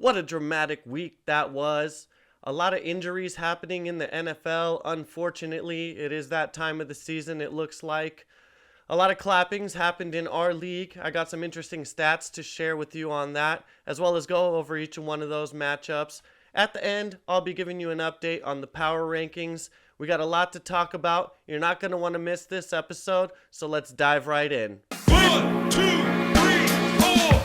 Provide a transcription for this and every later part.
What a dramatic week that was. A lot of injuries happening in the NFL. Unfortunately, it is that time of the season, it looks like. A lot of clappings happened in our league. I got some interesting stats to share with you on that, as well as go over each one of those matchups. At the end, I'll be giving you an update on the power rankings. We got a lot to talk about. You're not going to want to miss this episode, so let's dive right in. 1, 2, 3, 4.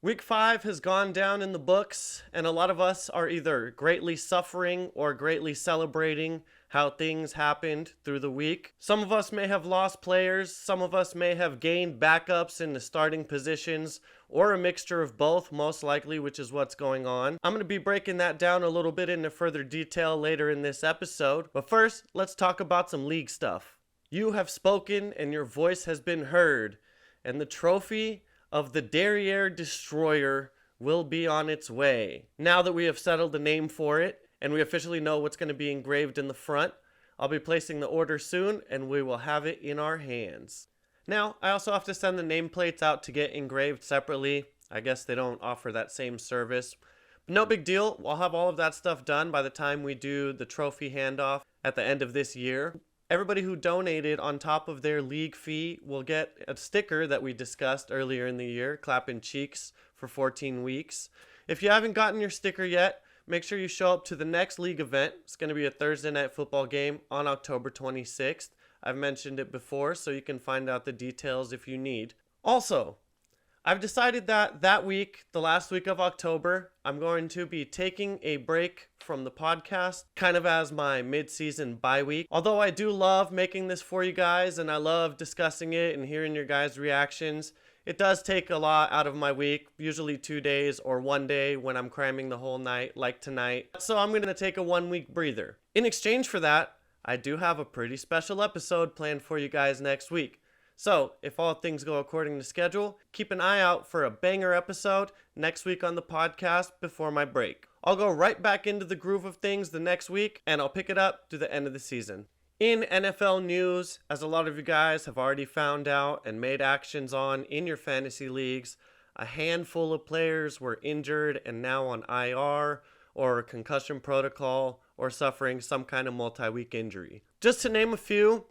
Week 5 has gone down in the books, and a lot of us are either greatly suffering or greatly celebrating how things happened through the week. Some of us may have lost players, some of us may have gained backups in the starting positions, or a mixture of both, most likely, which is what's going on. I'm going to be breaking that down a little bit into further detail later in this episode, but first, let's talk about some league stuff. You have spoken and your voice has been heard, and the trophy of the Derriere Destroyer will be on its way. Now that we have settled the name for it, and we officially know what's going to be engraved in the front, I'll be placing the order soon, and we will have it in our hands. Now, I also have to send the nameplates out to get engraved separately. I guess they don't offer that same service. But no big deal. I'll have all of that stuff done by the time we do the trophy handoff at the end of this year. Everybody who donated on top of their league fee will get a sticker that we discussed earlier in the year, Clapping Cheeks for 14 weeks. If you haven't gotten your sticker yet, make sure you show up to the next league event. It's going to be a Thursday night football game on October 26th. I've mentioned it before, so you can find out the details if you need. Also, I've decided that week, the last week of October, I'm going to be taking a break from the podcast, kind of as my mid-season bye week. Although I do love making this for you guys, and I love discussing it and hearing your guys' reactions, it does take a lot out of my week, usually 2 days or 1 day when I'm cramming the whole night, like tonight. So I'm going to take a 1-week breather. In exchange for that, I do have a pretty special episode planned for you guys next week. So, if all things go according to schedule, keep an eye out for a banger episode next week on the podcast before my break. I'll go right back into the groove of things the next week, and I'll pick it up through the end of the season. In NFL news, as a lot of you guys have already found out and made actions on in your fantasy leagues, a handful of players were injured and now on IR or concussion protocol or suffering some kind of multi-week injury. Just to name a few: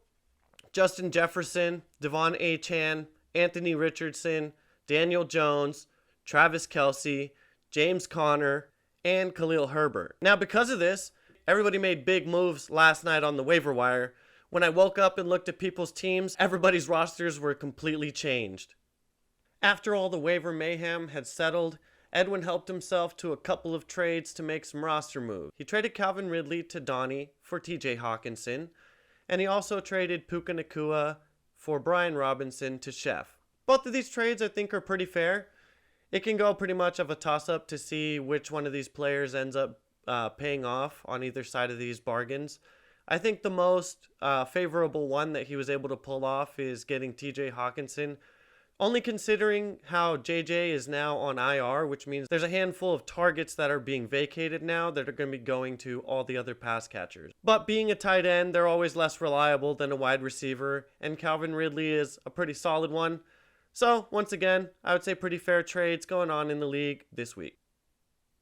Justin Jefferson, Devon Achane, Anthony Richardson, Daniel Jones, Travis Kelce, James Conner, and Khalil Herbert. Now, because of this, everybody made big moves last night on the waiver wire. When I woke up and looked at people's teams, everybody's rosters were completely changed. After all the waiver mayhem had settled, Edwin helped himself to a couple of trades to make some roster moves. He traded Calvin Ridley to Donnie for TJ Hawkinson, and he also traded Puka Nacua for Brian Robinson to Chef. Both of these trades I think are pretty fair. It can go pretty much of a toss-up to see which one of these players ends up paying off on either side of these bargains. I think the most favorable one that he was able to pull off is getting TJ Hawkinson, only considering how JJ is now on IR, which means there's a handful of targets that are being vacated now that are going to be going to all the other pass catchers. But being a tight end, they're always less reliable than a wide receiver, and Calvin Ridley is a pretty solid one. So, once again, I would say pretty fair trades going on in the league this week.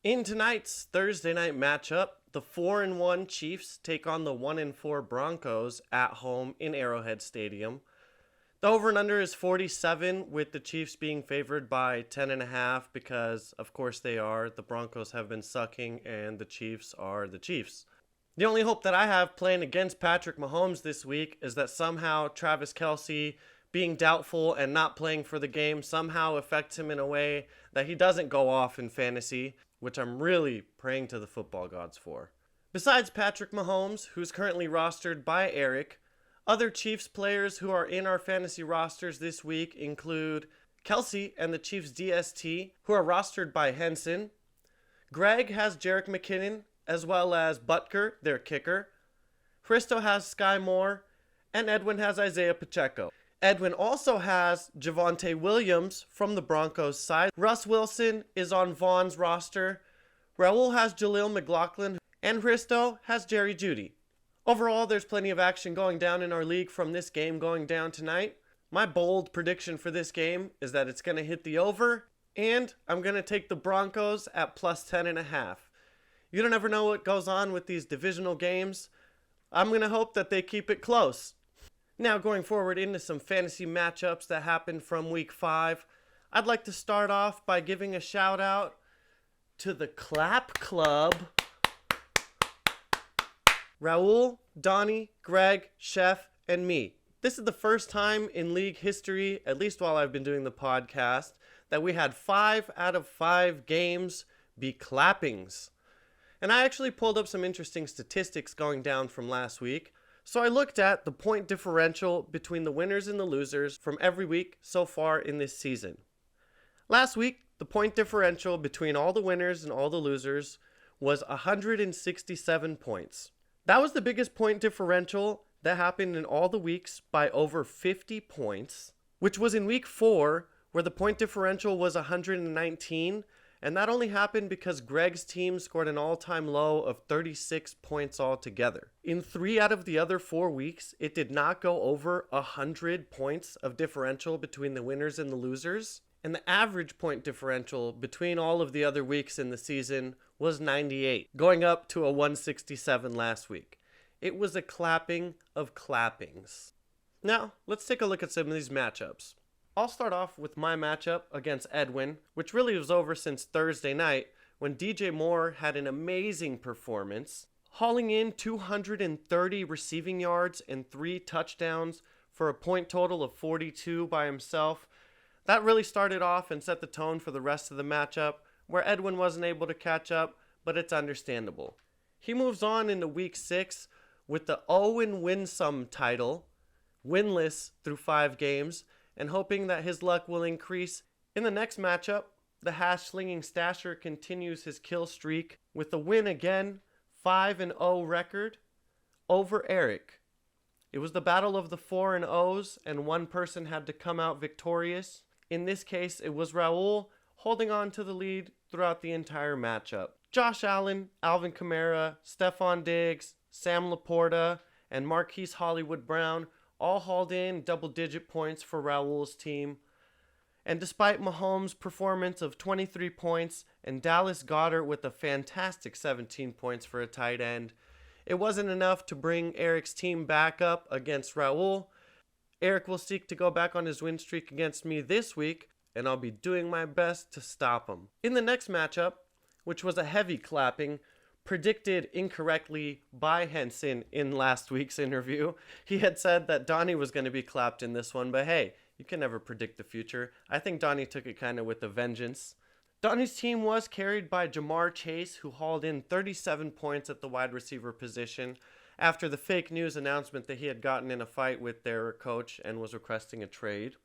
In tonight's Thursday night matchup, the 4-1 Chiefs take on the 1-4 Broncos at home in Arrowhead Stadium. The over and under is 47, with the Chiefs being favored by 10.5 because, of course, they are. The Broncos have been sucking, and the Chiefs are the Chiefs. The only hope that I have playing against Patrick Mahomes this week is that somehow Travis Kelce being doubtful and not playing for the game somehow affects him in a way that he doesn't go off in fantasy, which I'm really praying to the football gods for. Besides Patrick Mahomes, who's currently rostered by Eric, other Chiefs players who are in our fantasy rosters this week include Kelce and the Chiefs DST, who are rostered by Henson. Greg has Jerick McKinnon, as well as Butker, their kicker. Christo has Sky Moore, and Edwin has Isaiah Pacheco. Edwin also has Javonte Williams from the Broncos side. Russ Wilson is on Vaughn's roster. Raul has Jaleel McLaughlin, and Christo has Jerry Jeudy. Overall, there's plenty of action going down in our league from this game going down tonight. My bold prediction for this game is that it's going to hit the over, and I'm going to take the Broncos at plus 10.5. You don't ever know what goes on with these divisional games. I'm going to hope that they keep it close. Now going forward into some fantasy matchups that happened from week 5, I'd like to start off by giving a shout out to the Clap Club. Raul, Donnie, Greg, Chef, and me. This is the first time in league history, at least while I've been doing the podcast, that we had 5 out of 5 games be clappings. And I actually pulled up some interesting statistics going down from last week. So I looked at the point differential between the winners and the losers from every week so far in this season. Last week, the point differential between all the winners and all the losers was 167 points. That was the biggest point differential that happened in all the weeks by over 50 points, which was in week 4, where the point differential was 119, and that only happened because Greg's team scored an all-time low of 36 points altogether. In 3 out of the other 4 weeks, it did not go over 100 points of differential between the winners and the losers, and the average point differential between all of the other weeks in the season was 98, going up to a 167 last week. It was a clapping of clappings. Now, let's take a look at some of these matchups. I'll start off with my matchup against Edwin, which really was over since Thursday night when DJ Moore had an amazing performance, hauling in 230 receiving yards and 3 touchdowns for a point total of 42 by himself. That really started off and set the tone for the rest of the matchup, where Edwin wasn't able to catch up, but it's understandable. He moves on into week 6 with the Owen Winsome title, winless through 5 games, and hoping that his luck will increase. In the next matchup, the hash-slinging stasher continues his kill streak with a win again, 5-0 record, over Eric. It was the battle of the 4-0s, and one person had to come out victorious. In this case, it was Raul, holding on to the lead throughout the entire matchup. Josh Allen, Alvin Kamara, Stephon Diggs, Sam Laporta, and Marquise Hollywood Brown all hauled in double-digit points for Raul's team. And despite Mahomes' performance of 23 points and Dallas Goedert with a fantastic 17 points for a tight end, it wasn't enough to bring Eric's team back up against Raul. Eric will seek to go back on his win streak against me this week, and I'll be doing my best to stop him. In the next matchup, which was a heavy clapping, predicted incorrectly by Henson in last week's interview. He had said that Donnie was going to be clapped in this one, but hey, you can never predict the future. I think Donnie took it kind of with a vengeance. Donnie's team was carried by Jamar Chase, who hauled in 37 points at the wide receiver position after the fake news announcement that he had gotten in a fight with their coach and was requesting a trade.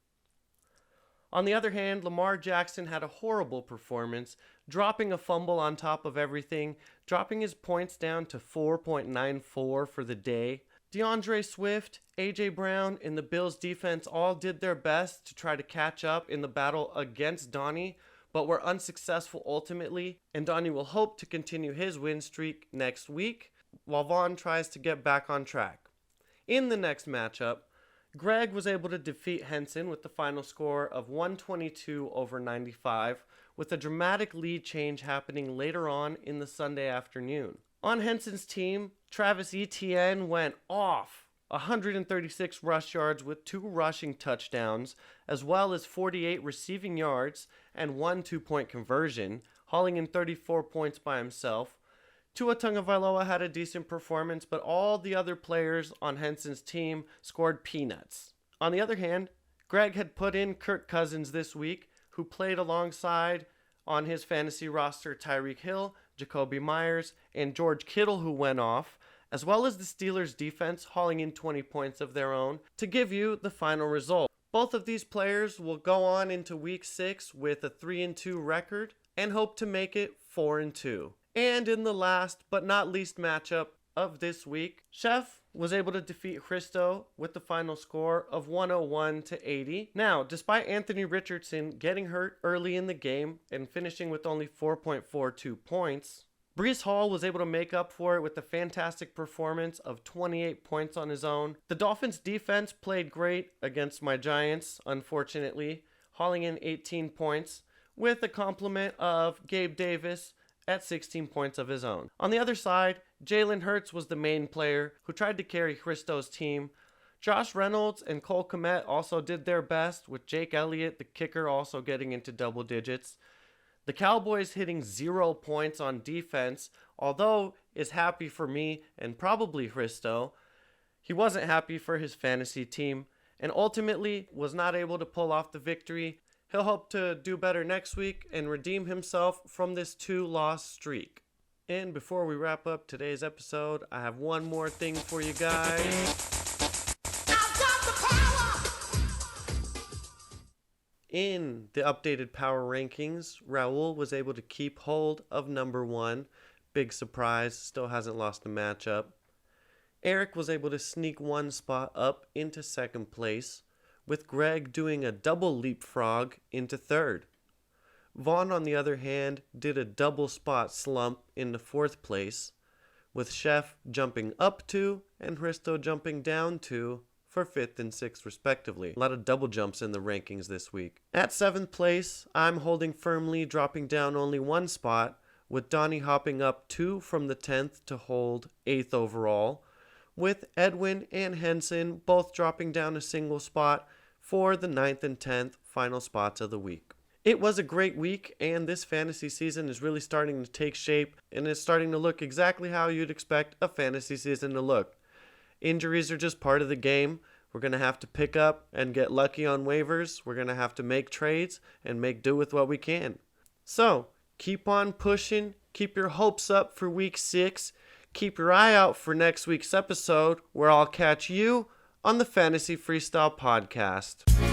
On the other hand, Lamar Jackson had a horrible performance, dropping a fumble on top of everything, dropping his points down to 4.94 for the day. DeAndre Swift, A.J. Brown, and the Bills defense all did their best to try to catch up in the battle against Donnie, but were unsuccessful ultimately, and Donnie will hope to continue his win streak next week, while Vaughn tries to get back on track. In the next matchup, Greg was able to defeat Henson with the final score of 122-95, with a dramatic lead change happening later on in the Sunday afternoon. On Henson's team, Travis Etienne went off, 136 rush yards with 2 rushing touchdowns, as well as 48 receiving yards and 1 2-point conversion, hauling in 34 points by himself. Tua Tagovailoa had a decent performance, but all the other players on Henson's team scored peanuts. On the other hand, Greg had put in Kirk Cousins this week, who played alongside on his fantasy roster Tyreek Hill, Jacoby Myers, and George Kittle, who went off, as well as the Steelers' defense hauling in 20 points of their own to give you the final result. Both of these players will go on into Week 6 with a 3-2 record and hope to make it 4-2. And in the last but not least matchup of this week, Chef was able to defeat Christo with the final score of 101-80. Now, despite Anthony Richardson getting hurt early in the game and finishing with only 4.42 points, Brees Hall was able to make up for it with a fantastic performance of 28 points on his own. The Dolphins' defense played great against my Giants, unfortunately, hauling in 18 points with a complement of Gabe Davis at 16 points of his own. On the other side, Jalen Hurts was the main player who tried to carry Christo's team. Josh Reynolds and Cole Kmet also did their best, with Jake Elliott, the kicker, also getting into double digits. The Cowboys hitting 0 points on defense, although is happy for me and probably Christo. He wasn't happy for his fantasy team and ultimately was not able to pull off the victory. He'll hope to do better next week and redeem himself from this 2-loss streak. And before we wrap up today's episode, I have one more thing for you guys. In the updated power rankings, Raul was able to keep hold of number 1. Big surprise, still hasn't lost a matchup. Eric was able to sneak 1 spot up into 2nd place, with Greg doing a double leapfrog into 3rd. Vaughn, on the other hand, did a double spot slump into 4th place, with Chef jumping up 2 and Christo jumping down 2 for 5th and 6th respectively. A lot of double jumps in the rankings this week. At 7th place, I'm holding firmly, dropping down only 1 spot, with Donnie hopping up 2 from the 10th to hold 8th overall, with Edwin and Henson both dropping down a single spot for the 9th and 10th final spots of the week. It was a great week, and this fantasy season is really starting to take shape, and it's starting to look exactly how you'd expect a fantasy season to look. Injuries are just part of the game. We're going to have to pick up and get lucky on waivers. We're going to have to make trades and make do with what we can. So, keep on pushing. Keep your hopes up for week 6. Keep your eye out for next week's episode, where I'll catch you on the Fantasy Freestyle Podcast.